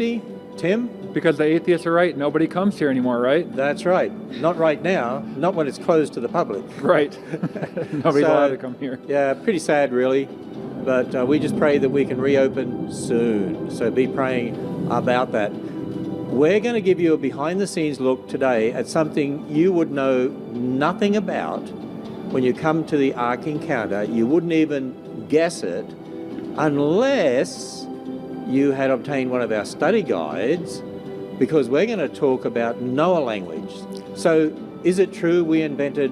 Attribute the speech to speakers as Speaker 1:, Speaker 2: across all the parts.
Speaker 1: empty, Tim?
Speaker 2: Because the atheists are right. Nobody comes here anymore, right?
Speaker 1: That's right. Not right now. Not when it's closed to the public.
Speaker 2: Right. Nobody's allowed to come here.
Speaker 1: Yeah, pretty sad, really. But we just pray that we can reopen soon. So be praying about that. We're going to give you a behind-the-scenes look today at something you would know nothing about when you come to the Ark Encounter. You wouldn't even guess it unless you had obtained one of our study guides, because we're going to talk about Noah language. So is it true we invented,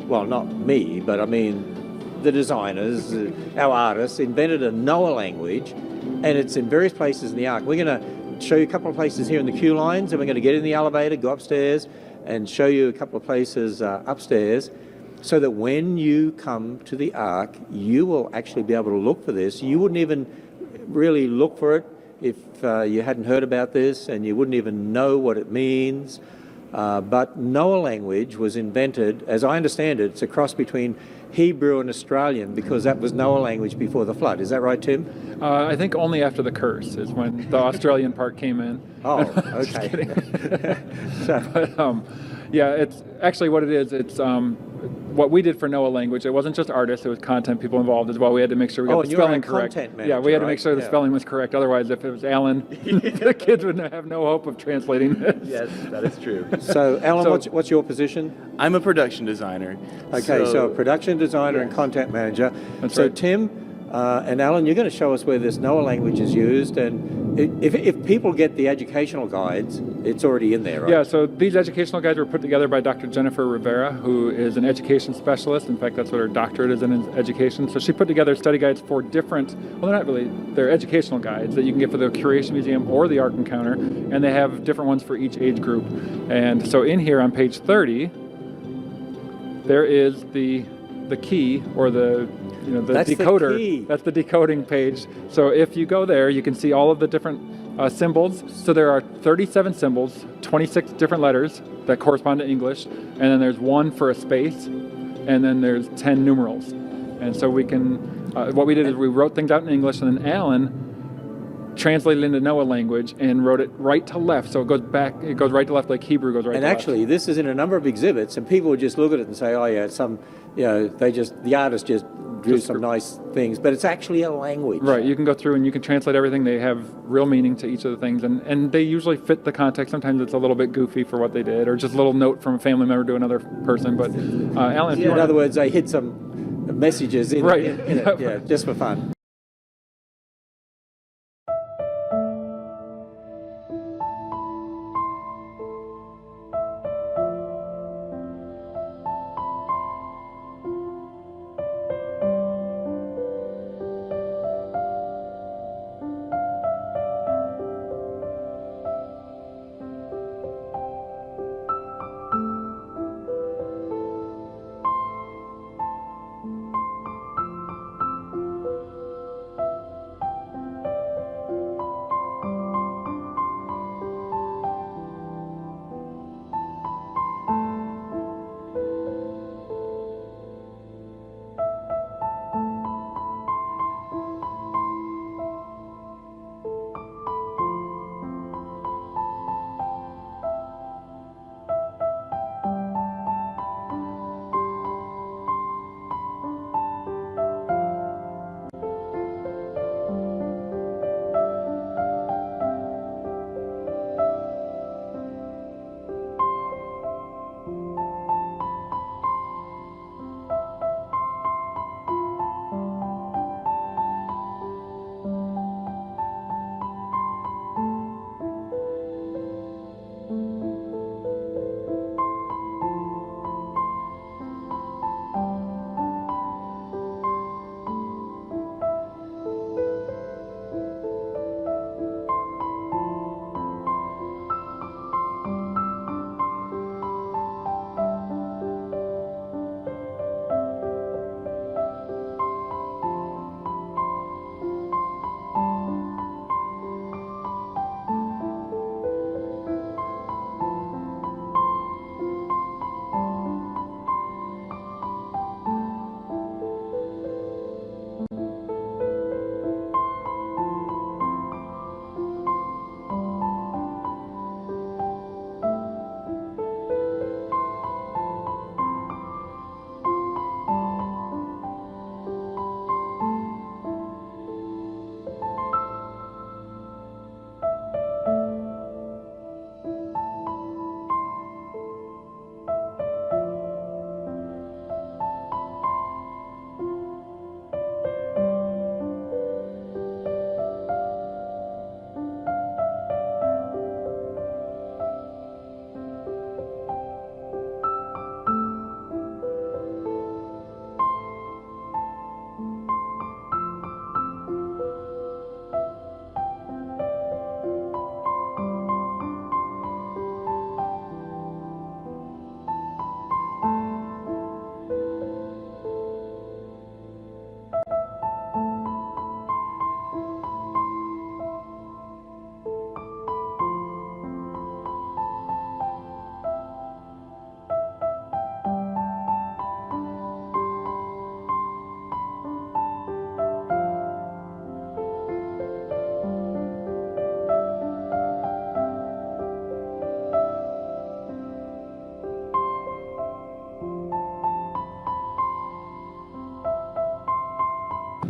Speaker 1: well, not me, but I mean the designers, our artists, invented a Noah language, and it's in various places in the Ark. We're going to show you a couple of places here in the queue lines, and we're going to get in the elevator, go upstairs, and show you a couple of places upstairs, so that when you come to the Ark, you will actually be able to look for this. You wouldn't even really look for it if you hadn't heard about this, and you wouldn't even know what it means. But Noah language was invented, as I understand it, it's a cross between Hebrew and Australian, because that was Noah language before the flood. Is that right, Tim?
Speaker 2: I think only after the curse is when the Australian part came in.
Speaker 1: Oh, okay.
Speaker 2: But, yeah, it's actually what it is. It's what we did for Noah language. It wasn't just artists; it was content people involved as well. We had to make sure we got the spelling correct.
Speaker 1: Content
Speaker 2: Yeah, we had to
Speaker 1: manager,
Speaker 2: make sure the spelling was correct. Otherwise, if it was Alan, the kids would have no hope of translating this.
Speaker 3: Yes, that is true.
Speaker 1: So, Alan, what's your position?
Speaker 3: I'm a production designer.
Speaker 1: Okay, so a production designer and content manager.
Speaker 2: That's
Speaker 1: so
Speaker 2: right.
Speaker 1: Tim and Alan, you're going to show us where this Noah language is used, and if people get the educational guides, it's already in there, right?
Speaker 2: Yeah, so these educational guides were put together by Dr. Jennifer Rivera, who is an education specialist. In fact, that's what her doctorate is in education. So she put together study guides for different, well, they're not really, they're educational guides that you can get for the Curation Museum or the Ark Encounter, and they have different ones for each age group. And so in here on page 30, there is the key, or the
Speaker 1: That's
Speaker 2: decoder.
Speaker 1: the key.
Speaker 2: That's the decoding page. So if you go there, you can see all of the different symbols. So there are 37 symbols, 26 different letters that correspond to English, and then there's one for a space, and then there's 10 numerals. And so we can, what we did is we wrote things out in English, and then Alan translated it into Noah language and wrote it right to left. So it goes right to left like Hebrew goes right to left.
Speaker 1: And actually, this is in a number of exhibits, and people would just look at it and say, oh yeah, it's some, the artist just drew some nice things, but it's actually a language.
Speaker 2: Right, you can go through and you can translate everything. They have real meaning to each of the things, and they usually fit the context. Sometimes it's a little bit goofy for what they did, or just a little note from a family member to another person. But Alan, if you
Speaker 1: in other words, they hid some messages in,
Speaker 2: Right.
Speaker 1: in it, yeah, just for fun.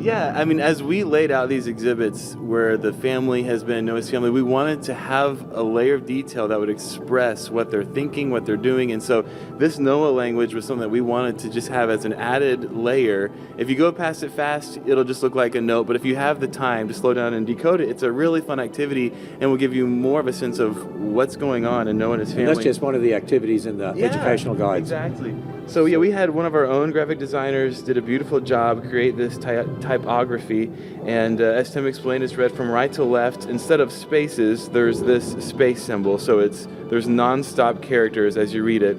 Speaker 3: Yeah, I mean, as we laid out these exhibits where the family has been Noah's family, we wanted to have a layer of detail that would express what they're thinking, what they're doing. And so this Noah language was something that we wanted to just have as an added layer. If you go past it fast, it'll just look like a note. But if you have the time to slow down and decode it, it's a really fun activity and will give you more of a sense of what's going on in Noah and his family.
Speaker 1: And that's just one of the activities in the educational guides.
Speaker 3: Exactly. So yeah, we had one of our own graphic designers did a beautiful job create this typography, and as Tim explained, it's read from right to left. Instead of spaces, there's this space symbol, so there's non-stop characters as you read it.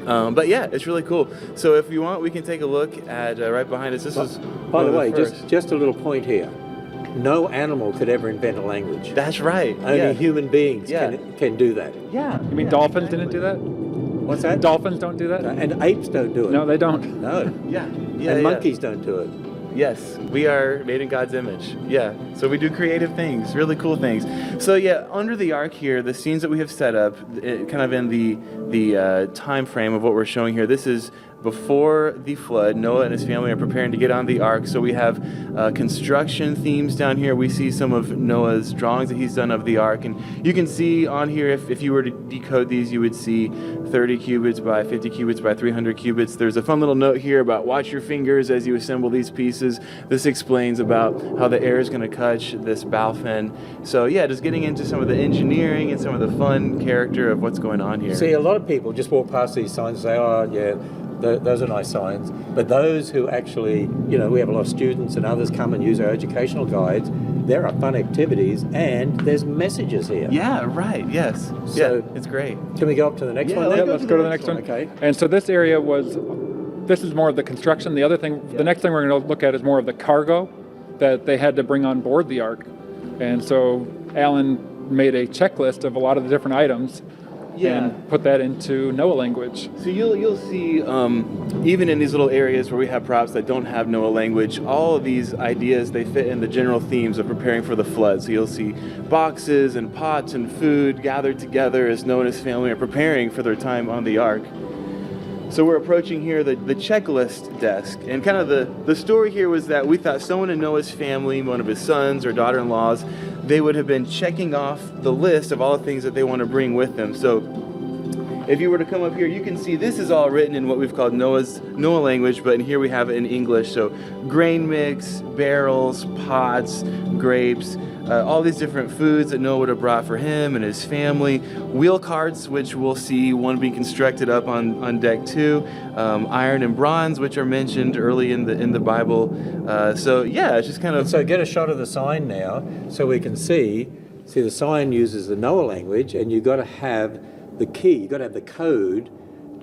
Speaker 3: But yeah, it's really cool. So if you want, we can take a look at right behind us. This is
Speaker 1: by the way,
Speaker 3: first.
Speaker 1: just a little point here. No animal could ever invent a language.
Speaker 3: That's right.
Speaker 1: Only human beings can do that.
Speaker 3: Yeah.
Speaker 2: You mean dolphins didn't do that?
Speaker 1: What's that?
Speaker 2: Dolphins don't do that?
Speaker 1: And apes don't do it.
Speaker 2: No, they don't.
Speaker 1: No.
Speaker 3: Yeah.
Speaker 1: And monkeys don't do it.
Speaker 3: Yes, we are made in God's image. Yeah, so we do creative things, really cool things. So yeah, under the ark here, the scenes that we have set up, kind of in the time frame of what we're showing here. This is before the flood. Noah and his family are preparing to get on the ark. So we have construction themes down here. We see some of Noah's drawings that he's done of the ark. And you can see on here, if you were to decode these, you would see 30 cubits by 50 cubits by 300 cubits. There's a fun little note here about watch your fingers as you assemble these pieces. This explains about how the air is going to catch this bow fin. So yeah, just getting into some of the engineering and some of the fun character of what's going on here.
Speaker 1: See, a lot of people just walk past these signs and say, oh, yeah, those are nice signs. But those who actually, we have a lot of students and others come and use our educational guides. There are fun activities and there's messages here.
Speaker 3: Yeah, right. Yes.
Speaker 1: So,
Speaker 3: yeah, it's great.
Speaker 1: Can we go up to the next one?
Speaker 2: Yeah, let's go to the next one.
Speaker 1: Okay.
Speaker 2: And so this area this is more of the construction. The other thing, the next thing we're going to look at is more of the cargo that they had to bring on board the ark. And so Alan made a checklist of a lot of the different items and put that into Noah language.
Speaker 3: So you'll see, even in these little areas where we have props that don't have Noah language, all of these ideas, they fit in the general themes of preparing for the flood. So you'll see boxes and pots and food gathered together as Noah and his family are preparing for their time on the ark. So we're approaching here the checklist desk, and kind of the story here was that we thought someone in Noah's family, one of his sons or daughter-in-laws, they would have been checking off the list of all the things that they want to bring with them. So if you were to come up here, you can see this is all written in what we've called Noah language, but here we have it in English. So grain mix, barrels, pots, grapes, all these different foods that Noah would have brought for him and his family. Wheel carts, which we'll see one being constructed up on deck 2. Iron and bronze, which are mentioned early in the Bible. So yeah, it's just kind of...
Speaker 1: So get a shot of the sign now so we can see the sign uses the Noah language, and you've got to have the key, you've got to have the code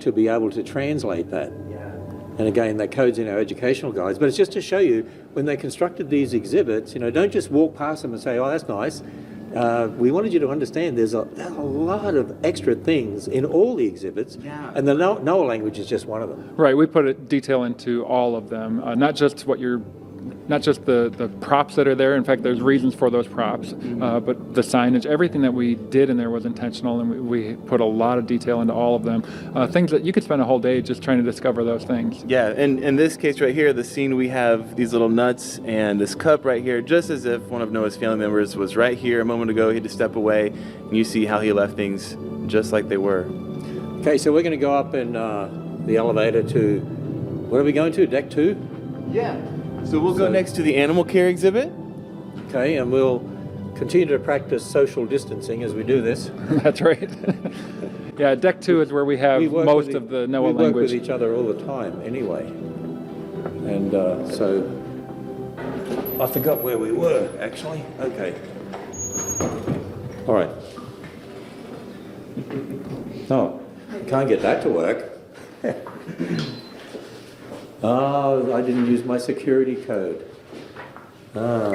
Speaker 1: to be able to translate that. And again, that code's in our educational guides. But it's just to show you, when they constructed these exhibits, don't just walk past them and say, oh, that's nice. We wanted you to understand there's a lot of extra things in all the exhibits, and the Noah language is just one of them.
Speaker 2: Right, we put a detail into all of them, not just the props that are there. In fact, there's reasons for those props, but the signage, everything that we did in there was intentional, and we put a lot of detail into all of them. Things that you could spend a whole day just trying to discover those things.
Speaker 3: Yeah, and in this case right here, the scene, we have these little nuts and this cup right here, just as if one of Noah's family members was right here a moment ago. He had to step away, and you see how he left things just like they were.
Speaker 1: Okay, so we're going to go up in the elevator to, where are we going to, deck 2?
Speaker 3: Yeah. So we'll go next to the animal care exhibit.
Speaker 1: Okay, and we'll continue to practice social distancing as we do this.
Speaker 2: That's right. Yeah, deck 2 is where we have most of the Noah language.
Speaker 1: We work with each other all the time anyway. And so I forgot where we were, actually. Okay. All right. Oh, can't get that to work. Oh, I didn't use my security code. Oh,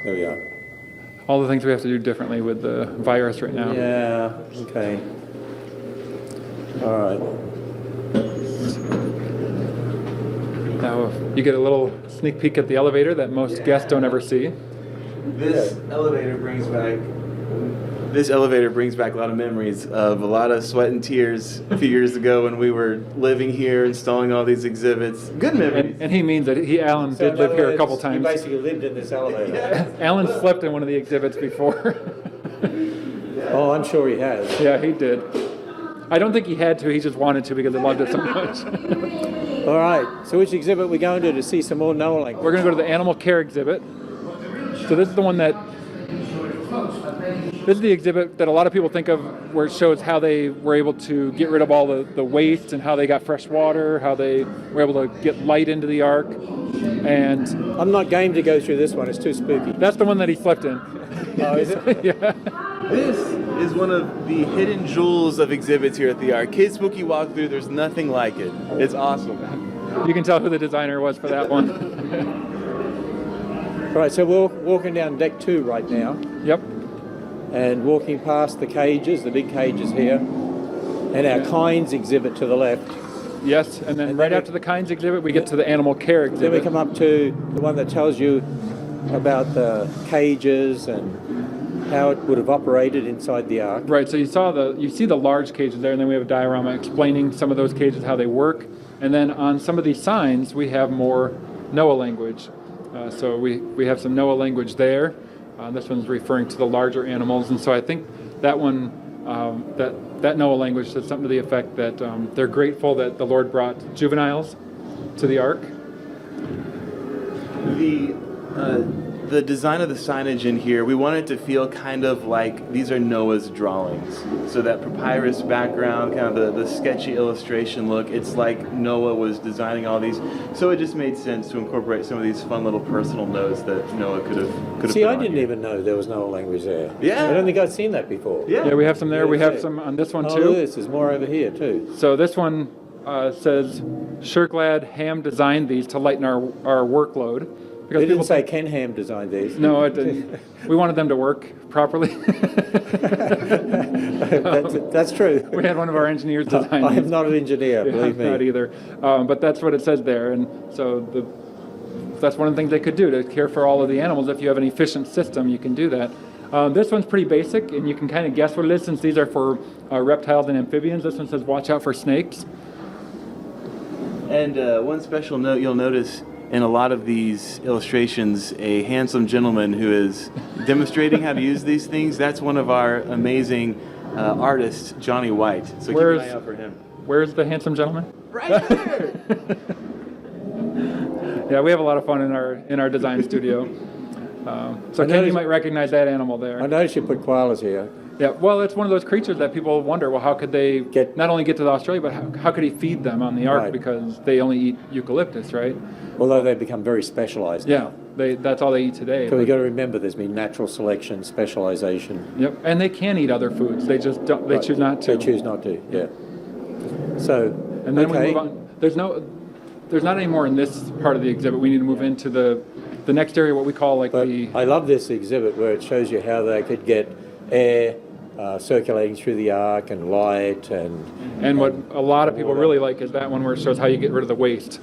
Speaker 1: there we are.
Speaker 2: All the things we have to do differently with the virus right now.
Speaker 1: Yeah, okay. All right.
Speaker 2: Now you get a little sneak peek at the elevator that most guests don't ever see.
Speaker 3: This elevator brings back This elevator brings back a lot of memories of a lot of sweat and tears a few years ago when we were living here, installing all these exhibits. Good memories.
Speaker 2: And he means that Alan did live here a couple times.
Speaker 1: He basically lived in this elevator.
Speaker 2: Alan slept in one of the exhibits before.
Speaker 1: Oh, I'm sure he has.
Speaker 2: Yeah, he did. I don't think he had to. He just wanted to because he loved it so much.
Speaker 1: All right. So which exhibit are we going to see some more Noah language?
Speaker 2: We're going to go to the animal care exhibit. So this is the one that. This is the exhibit that a lot of people think of where it shows how they were able to get rid of all the waste and how they got fresh water, how they were able to get light into the ark. And
Speaker 1: I'm not game to go through this one. It's too spooky.
Speaker 2: that's the one that he slept in.
Speaker 1: Oh, is it?
Speaker 2: Yeah.
Speaker 3: This is one of the hidden jewels of exhibits here at the Ark. Kids Spooky Walkthrough, there's nothing like it. It's awesome.
Speaker 2: You can tell who the designer was for that one.
Speaker 1: All right, so we're walking down deck 2 right now
Speaker 2: Yep.
Speaker 1: and walking past the cages, the big cages here, and our Kinds exhibit to the left.
Speaker 2: Yes, and then
Speaker 1: And
Speaker 2: right
Speaker 1: then
Speaker 2: after the Kinds exhibit, we get to the animal care exhibit.
Speaker 1: Then we come up to the one that tells you about the cages and how it would have operated inside the Ark.
Speaker 2: Right, so you see the large cages there, and then we have a diorama explaining some of those cages, how they work. And then on some of these signs, we have more Noah language. So we have some Noah language there. This one's referring to the larger animals, and so I think that one, that Noah language says something to the effect that they're grateful that the Lord brought juveniles to the Ark.
Speaker 3: The design of the signage in here, we want it to feel kind of like these are Noah's drawings. So that papyrus background, kind of the sketchy illustration look, it's like Noah was designing all these. So it just made sense to incorporate some of these fun little personal notes that Noah could have.
Speaker 1: See,
Speaker 3: put
Speaker 1: I
Speaker 3: on
Speaker 1: didn't
Speaker 3: here.
Speaker 1: even know there was Noah language there.
Speaker 3: Yeah.
Speaker 1: I don't think I'd seen that before.
Speaker 2: Yeah, we have some there. We
Speaker 1: Yeah,
Speaker 2: have
Speaker 1: yeah.
Speaker 2: some on this one
Speaker 1: Oh,
Speaker 2: too.
Speaker 1: this is more over here too.
Speaker 2: So this one says, "Sure glad Ham designed these to lighten our workload."
Speaker 1: They
Speaker 2: Because
Speaker 1: didn't say Ken Ham designed these.
Speaker 2: No, it didn't. We wanted them to work properly.
Speaker 1: That's true.
Speaker 2: We had one of our engineers design
Speaker 1: I am
Speaker 2: these.
Speaker 1: not an engineer,
Speaker 2: Yeah,
Speaker 1: believe
Speaker 2: not
Speaker 1: me.
Speaker 2: either. But that's what it says there, and so that's one of the things they could do to care for all of the animals. If you have an efficient system, you can do that. This one's pretty basic, and you can kind of guess what it is since these are for reptiles and amphibians. This one says, "Watch out for snakes."
Speaker 3: And one special note you'll notice in a lot of these illustrations, a handsome gentleman who is demonstrating how to use these things. That's one of our amazing artists, Johnny White. So keep an eye out for him.
Speaker 2: Where's the handsome gentleman?
Speaker 3: Right there!
Speaker 2: Yeah, we have a lot of fun in our design studio. So Ken, you might recognize that animal there.
Speaker 1: I noticed you put koalas here.
Speaker 2: Yeah, well, it's one of those creatures that people wonder, well, how could they not only get to Australia, but how could he feed them on the Ark?
Speaker 1: Right.
Speaker 2: Because they only eat eucalyptus, right?
Speaker 1: Although they've become very specialized
Speaker 2: Yeah,
Speaker 1: now.
Speaker 2: that's all they eat today.
Speaker 1: So we've got to remember there's been natural selection, specialization.
Speaker 2: Yep, and they can eat other foods. They just don't. They
Speaker 1: Right.
Speaker 2: choose not to.
Speaker 1: They choose not to, yeah. So,
Speaker 2: And then we
Speaker 1: okay.
Speaker 2: move on. There's not any more in this part of the exhibit. We need to move into the next area, what we call like
Speaker 1: But
Speaker 2: the.
Speaker 1: I love this exhibit where it shows you how they could get air circulating through the Ark and light
Speaker 2: And what a lot of people really like is that one where it shows how you get rid of the waste.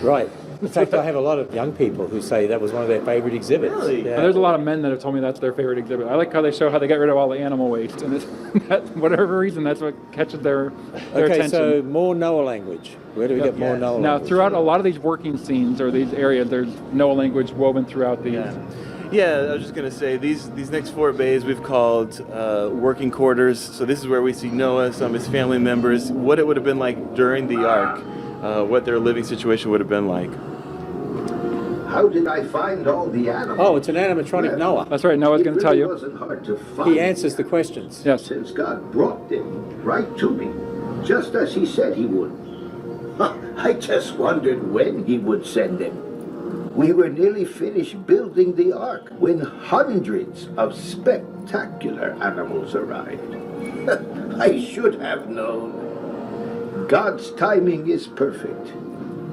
Speaker 1: right. In fact, I have a lot of young people who say that was one of their favorite exhibits.
Speaker 3: Really?
Speaker 1: Yeah.
Speaker 2: And there's a lot of men that have told me that's their favorite exhibit. I like how they show how they get rid of all the animal waste, and whatever reason, that's what catches their
Speaker 1: Okay,
Speaker 2: attention.
Speaker 1: so more Noah language. Where do we get more Noah
Speaker 2: Now,
Speaker 1: language?
Speaker 2: throughout a lot of these working scenes or these areas, there's Noah language woven throughout these.
Speaker 3: Yeah, I was just going to say, these next 4 bays we've called working quarters. So this is where we see Noah, some of his family members, what it would have been like during the Ark, what their living situation would have been like.
Speaker 4: How did I find all the animals?
Speaker 1: Oh, it's an animatronic Noah.
Speaker 2: That's right, Noah's going to tell
Speaker 4: It
Speaker 2: you.
Speaker 4: wasn't hard to find.
Speaker 1: He answers the questions.
Speaker 2: Yes.
Speaker 4: Since God brought them right to me, just as he said he would. I just wondered when he would send them. We were nearly finished building the Ark when hundreds of spectacular animals arrived. I should have known. God's timing is perfect,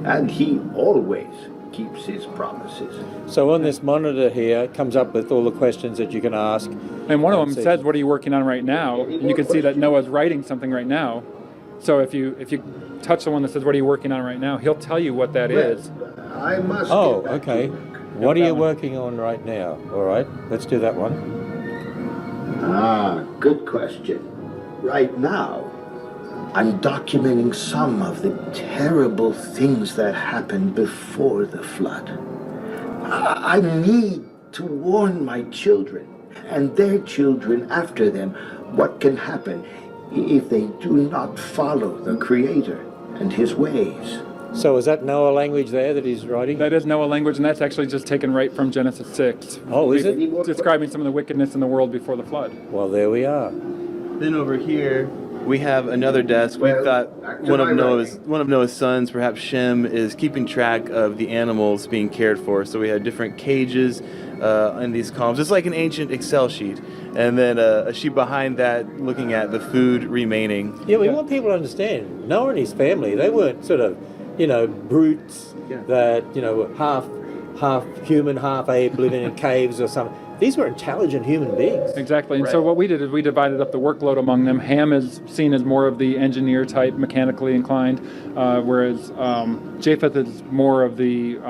Speaker 4: and he always keeps his promises.
Speaker 1: So on this monitor here, it comes up with all the questions that you can ask.
Speaker 2: And one of them
Speaker 1: Let's see.
Speaker 2: says, "What are you working on right now?" And you can see that Noah's writing something right now. So if you touch the one that says, "What are you working on right now?" he'll tell you what that is.
Speaker 4: I must
Speaker 1: Oh,
Speaker 4: get back to
Speaker 1: okay.
Speaker 4: work.
Speaker 1: What are
Speaker 2: that
Speaker 1: you
Speaker 2: one.
Speaker 1: working on right now? All right, let's do that one.
Speaker 4: Ah, Good question. Right now, I'm documenting some of the terrible things that happened before the flood. I need to warn my children and their children after them what can happen if they do not follow the Creator and His ways.
Speaker 1: So is that Noah language there that he's writing?
Speaker 2: That is Noah language, and that's actually just taken right from Genesis 6.
Speaker 1: Oh, is it?
Speaker 2: Describing some of the wickedness in the world before the flood.
Speaker 1: Well, there we are.
Speaker 3: Then over here, we have another desk. We've got
Speaker 4: back to
Speaker 3: one of
Speaker 4: my
Speaker 3: Noah's sons, perhaps Shem, is keeping track of the animals being cared for. So we have different cages in these columns. It's like an ancient Excel sheet. And then a sheet behind that looking at the food remaining.
Speaker 1: Yeah, we want people to understand, Noah and his family, they weren't sort of, brutes that, were half human, half ape, living in caves or something. These were intelligent human beings.
Speaker 2: Exactly. And so what we did is we divided up the workload among them. Ham is seen as more of the engineer type, mechanically inclined, whereas Japheth is more of the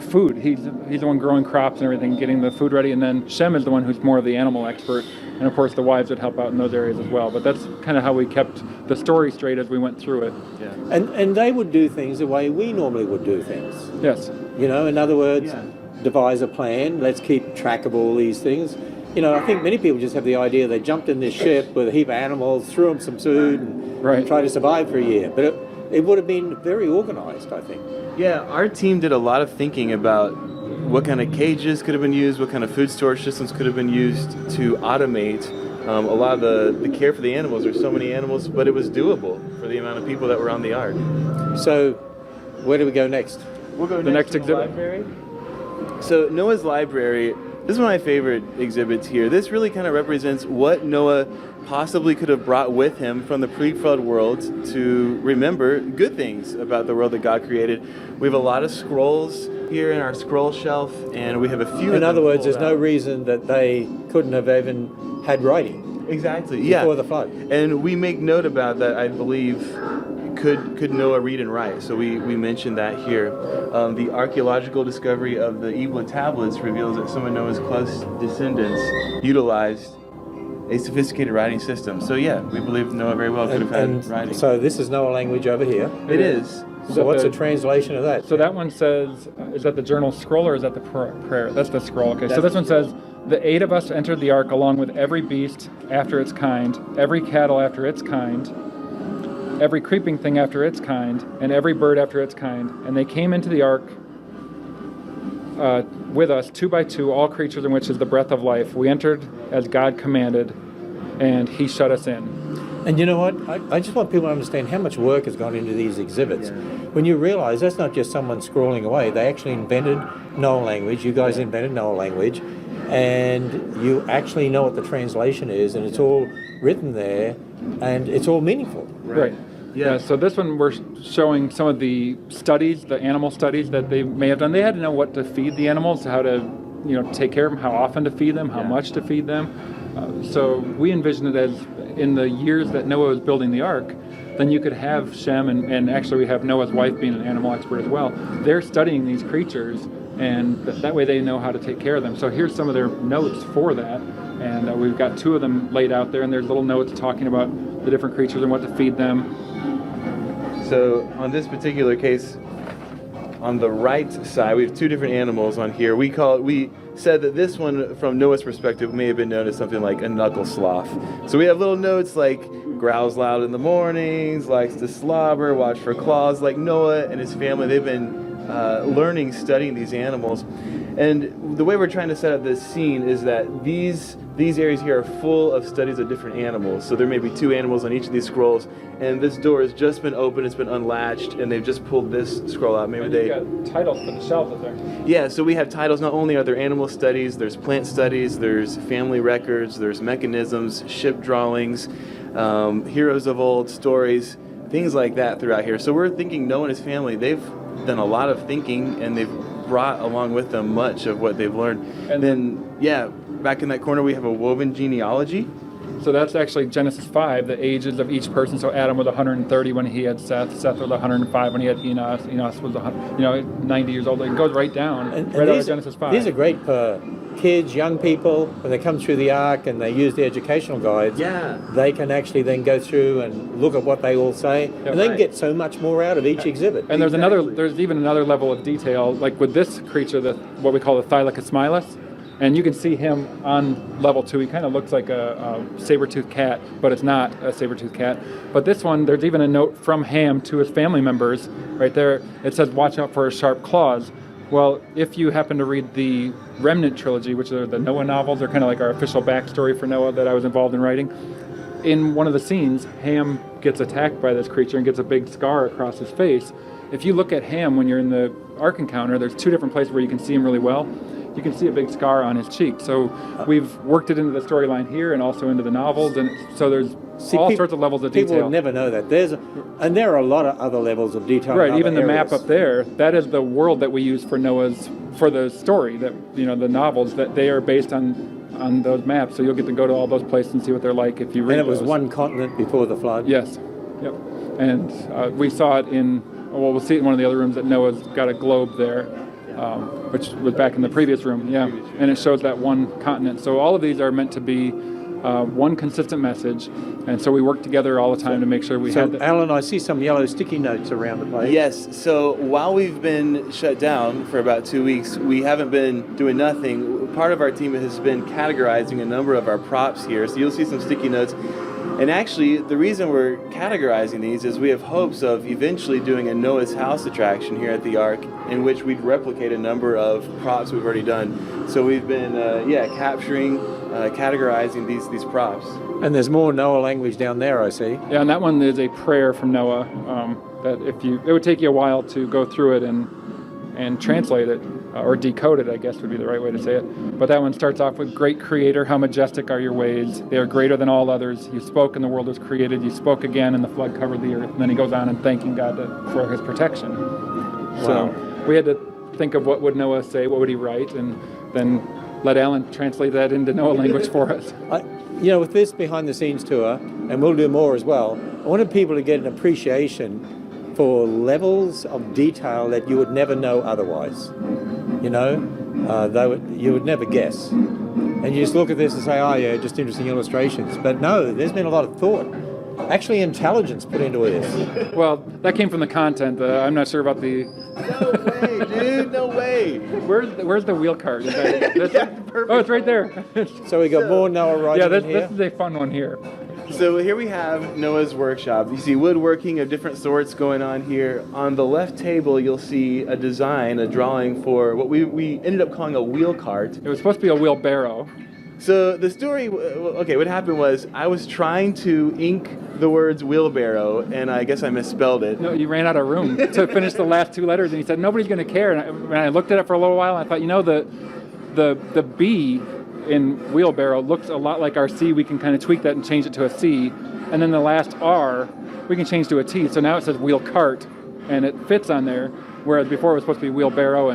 Speaker 2: food. He's the one growing crops and everything, getting the food ready. And then Shem is the one who's more of the animal expert. And of course the wives would help out in those areas as well. But that's kind of how we kept the story straight as we went through it.
Speaker 3: Yeah.
Speaker 1: And they would do things the way we normally would do things.
Speaker 2: Yes.
Speaker 1: In other words, devise a plan, let's keep track of all these things. I think many people just have the idea they jumped in this ship with a heap of animals, threw them some food, and tried to survive for a year. But it would have been very organized, I think.
Speaker 3: Yeah, our team did a lot of thinking about what kind of cages could have been used, what kind of food storage systems could have been used to automate a lot of the care for the animals. There's so many animals, but it was doable for the amount of people that were on the ark.
Speaker 1: So, where do we go next?
Speaker 3: We'll go
Speaker 2: The next
Speaker 3: to the
Speaker 2: exhibit.
Speaker 3: library. So Noah's library, this is one of my favorite exhibits here. This really kind of represents what Noah possibly could have brought with him from the pre-flood world to remember good things about the world that God created. We have a lot of scrolls here in our scroll shelf, and we have a few.
Speaker 1: In other words, there's no reason that they couldn't have even had writing.
Speaker 3: Exactly.
Speaker 1: Before the flood.
Speaker 3: And we make note about that, I believe. Could Noah read and write? So we mentioned that here. The archaeological discovery of the Ebla tablets reveals that some of Noah's close descendants utilized a sophisticated writing system. So yeah, we believe Noah very well could have had writing.
Speaker 1: So this is Noah language over here.
Speaker 3: It is.
Speaker 1: So what's the translation of that?
Speaker 2: So that one says, is that the journal scroll or is that the prayer? That's the scroll. Okay, so this one says, the 8 of us entered the ark along with every beast after its kind, every cattle after its kind, every creeping thing after its kind, and every bird after its kind. And they came into the ark with us, 2 by 2, all creatures in which is the breath of life. We entered as God commanded, and He shut us in.
Speaker 1: And you know what? I just want people to understand how much work has gone into these exhibits. When you realize that's not just someone scrolling away, they actually invented Noah language. You guys invented Noah language, and you actually know what the translation is, and it's all written there, and it's all meaningful.
Speaker 2: Right. Yeah, so this one we're showing some of the studies, the animal studies that they may have done. They had to know what to feed the animals, how to, take care of them, how often to feed them, how much to feed them. So we envision it as in the years that Noah was building the ark, then you could have Shem, and actually we have Noah's wife being an animal expert as well. They're studying these creatures, and that way they know how to take care of them. So here's some of their notes for that. And we've got 2 of them laid out there, and there's little notes talking about the different creatures and what to feed them.
Speaker 3: So on this particular case, on the right side, we have 2 different animals on here. We said that this one, from Noah's perspective, may have been known as something like a knuckle sloth. So we have little notes like growls loud in the mornings, likes to slobber, watch for claws. Like Noah and his family, they've been learning, studying these animals. And the way we're trying to set up this scene is that these areas here are full of studies of different animals. So there may be 2 animals on each of these scrolls, and this door has just been opened, it's been unlatched, and they've just pulled this scroll out. Maybe
Speaker 2: You've got titles for the shelves up there.
Speaker 3: Yeah, so we have titles. Not only are there animal studies, there's plant studies, there's family records, there's mechanisms, ship drawings, heroes of old, stories, things like that throughout here. So we're thinking Noah and his family, they've done a lot of thinking, and they've brought along with them much of what they've learned. And then, back in that corner we have a woven genealogy.
Speaker 2: So that's actually Genesis 5, the ages of each person. So Adam was 130 when he had Seth. Seth was 105 when he had Enos. Enos was 90 years old. It goes right down, right out of Genesis 5.
Speaker 1: These are great for kids, young people, when they come through the Ark and they use the educational guides.
Speaker 3: Yeah.
Speaker 1: They can actually then go through and look at what they all say, and they can get so much more out of each exhibit.
Speaker 2: And there's even another level of detail, like with this creature, what we call the Thylacothymilus. And you can see him on level 2. He kind of looks like a saber-toothed cat, but it's not a saber-toothed cat. But this one, there's even a note from Ham to his family members. Right there, it says, watch out for his sharp claws. Well, if you happen to read the Remnant trilogy, which are the Noah novels, they're kind of like our official backstory for Noah that I was involved in writing. In one of the scenes, Ham gets attacked by this creature and gets a big scar across his face. If you look at Ham when you're in the Ark encounter, there's 2 different places where you can see him really well. You can see a big scar on his cheek. So we've worked it into the storyline here and also into the novels, and so there's all sorts of levels of detail.
Speaker 1: People would never know that. And there are a lot of other levels of detail.
Speaker 2: Right, even the map up there, that is the world that we use for for the story, that the novels, that they are based on those maps. So you'll get to go to all those places and see what they're like if you read
Speaker 1: And it was
Speaker 2: those.
Speaker 1: one continent before the flood.
Speaker 2: Yes, yep. And we saw it we'll see it in one of the other rooms that Noah's got a globe there. Which was back in the previous room, yeah. And it shows that one continent. So all of these are meant to be one consistent message, and so we work together all the time to make sure we had that.
Speaker 1: Alan, I see some yellow sticky notes around the place.
Speaker 3: Yes, so while we've been shut down for about 2 weeks, we haven't been doing nothing. Part of our team has been categorizing a number of our props here, so you'll see some sticky notes. And actually, the reason we're categorizing these is we have hopes of eventually doing a Noah's House attraction here at the Ark, in which we'd replicate a number of props we've already done. So we've been, capturing, categorizing these props.
Speaker 1: And there's more Noah language down there, I see.
Speaker 2: Yeah, and that one is a prayer from Noah. That it would take you a while to go through it and translate it, or decode it, I guess would be the right way to say it. But that one starts off with, great Creator, how majestic are your ways. They are greater than all others. You spoke and the world was created. You spoke again and the flood covered the earth. And then he goes on and thanking God for his protection.
Speaker 1: Wow.
Speaker 2: So we had to think of what would Noah say, what would he write, and then let Alan translate that into Noah language for us.
Speaker 1: With this behind the scenes tour, and we'll do more as well, I wanted people to get an appreciation for levels of detail that you would never know otherwise. You would never guess. And you just look at this and say, oh yeah, just interesting illustrations. But no, there's been a lot of thought, actually intelligence put into this.
Speaker 2: Well, that came from the content. I'm not sure about the...
Speaker 3: No way, dude, no way.
Speaker 2: Where's the wheel cart? Oh, it's right there.
Speaker 1: So we got more Noah writing in here.
Speaker 2: This is a fun one here.
Speaker 3: So here we have Noah's workshop. You see woodworking of different sorts going on here. On the left table, you'll see a design, a drawing for what we ended up calling a wheel cart.
Speaker 2: It was supposed to be a wheelbarrow.
Speaker 3: So the story, what happened was I was trying to ink the words wheelbarrow, and I guess I misspelled it.
Speaker 2: No, you ran out of room to finish the last 2 letters, and he said, nobody's going to care. And I looked at it for a little while, and I thought, the B in wheelbarrow looks a lot like our C. We can kind of tweak that and change it to a C. And then the last R, we can change to a T. So now it says wheel cart, and it fits on there. Whereas before it was supposed to be wheelbarrow,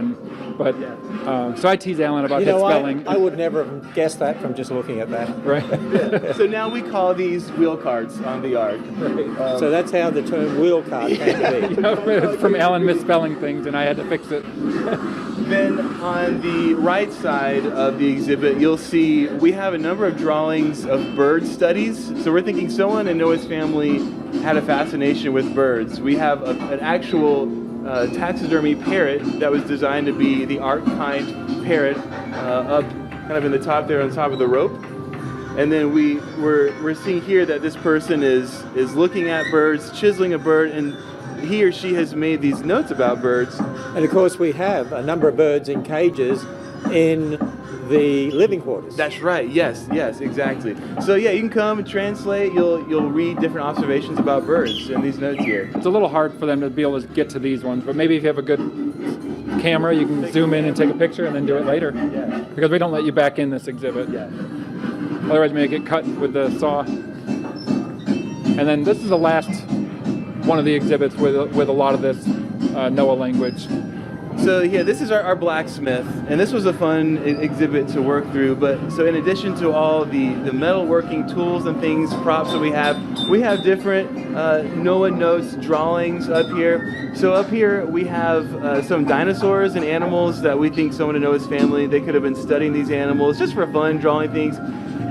Speaker 2: so I tease Alan about his spelling.
Speaker 1: I would never have guessed that from just looking at that.
Speaker 2: Right.
Speaker 3: So now we call these wheel carts on the Ark.
Speaker 1: Right. So that's how the term wheel cart came to be.
Speaker 2: It's from Alan misspelling things, and I had to fix it.
Speaker 3: Then on the right side of the exhibit, you'll see we have a number of drawings of bird studies. So we're thinking someone in Noah's family had a fascination with birds. We have an actual taxidermy parrot that was designed to be the Ark kind parrot up kind of in the top there on top of the rope. And then we're seeing here that this person is looking at birds, chiseling a bird, and he or she has made these notes about birds.
Speaker 1: And of course we have a number of birds in cages in the living quarters.
Speaker 3: That's right. Yes, exactly. So yeah, you can come and translate. You'll read different observations about birds in these notes here.
Speaker 2: It's a little hard for them to be able to get to these ones, but maybe if you have a good camera, you can zoom in and take a picture and then do it later.
Speaker 3: Yeah.
Speaker 2: Because we don't let you back in this exhibit.
Speaker 3: Yeah.
Speaker 2: Otherwise, we may get cut with the saw. And then this is the last one of the exhibits with a lot of this Noah language.
Speaker 3: So yeah, this is our blacksmith, and this was a fun exhibit to work through. But so in addition to all the metalworking tools and things, props that we have different Noah notes drawings up here. So up here we have some dinosaurs and animals that we think someone in Noah's family, they could have been studying these animals just for fun, drawing things.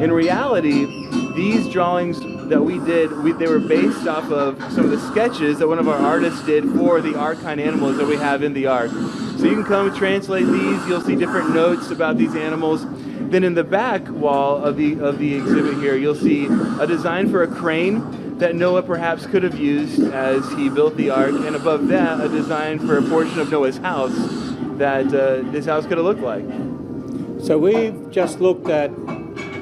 Speaker 3: In reality, these drawings that we did, they were based off of some of the sketches that one of our artists did for the ark kind animals that we have in the ark. So you can come translate these, you'll see different notes about these animals. Then in the back wall of the exhibit here, you'll see a design for a crane that Noah perhaps could have used as he built the ark, and above that, a design for a portion of Noah's house that this house could have looked like.
Speaker 1: So we've just looked at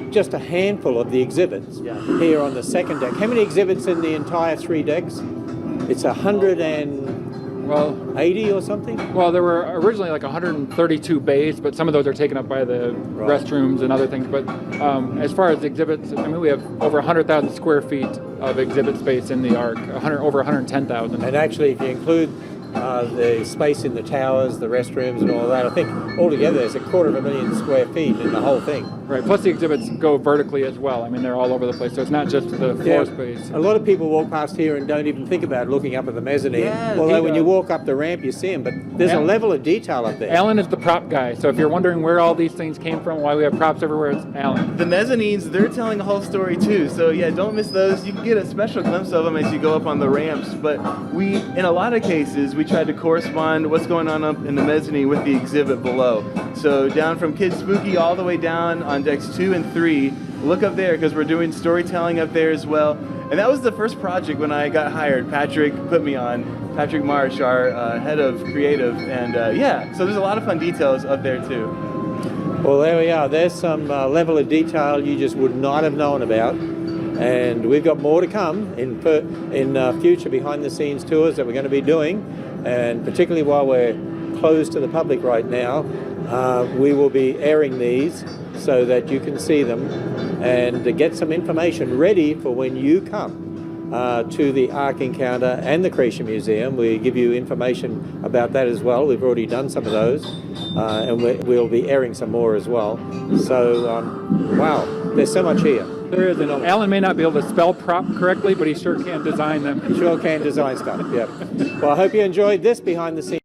Speaker 1: just a handful of the exhibits here on the second deck. How many exhibits in the entire 3 decks? It's 180 or something?
Speaker 2: Well, there were originally like 132 bays, but some of those are taken up by the restrooms and other things. But as far as exhibits, I mean, we have over 100,000 square feet of exhibit space in the Ark, over 110,000.
Speaker 1: And actually, if you include the space in the towers, the restrooms and all that, I think altogether there's 250,000 square feet in the whole thing.
Speaker 2: Right, plus the exhibits go vertically as well. I mean, they're all over the place, so it's not just the floor space.
Speaker 1: A lot of people walk past here and don't even think about looking up at the mezzanine.
Speaker 3: Yeah,
Speaker 1: although when you walk up the ramp, you see them, but there's a level of detail up there.
Speaker 2: Alan is the prop guy, so if you're wondering where all these things came from, why we have props everywhere, it's Alan.
Speaker 3: The mezzanines, they're telling a whole story too. So yeah, don't miss those. You can get a special glimpse of them as you go up on the ramps. But we, in a lot of cases, we tried to correspond what's going on up in the mezzanine with the exhibit below. So down from Kids Spooky all the way down on decks 2 and 3, look up there because we're doing storytelling up there as well. And that was the first project when I got hired. Patrick put me on. Patrick Marsh, our head of creative. And so there's a lot of fun details up there too.
Speaker 1: Well, there we are. There's some level of detail you just would not have known about. And we've got more to come in future behind-the-scenes tours that we're going to be doing. And particularly while we're closed to the public right now, we will be airing these so that you can see them and to get some information ready for when you come to the Ark Encounter and the Creation Museum. We give you information about that as well. We've already done some of those, and we'll be airing some more as well. So, wow, there's so much here.
Speaker 2: There is, and Alan may not be able to spell prop correctly, but he sure can design them.
Speaker 1: Sure can design stuff, yeah. Well, I hope you enjoyed this behind the scenes.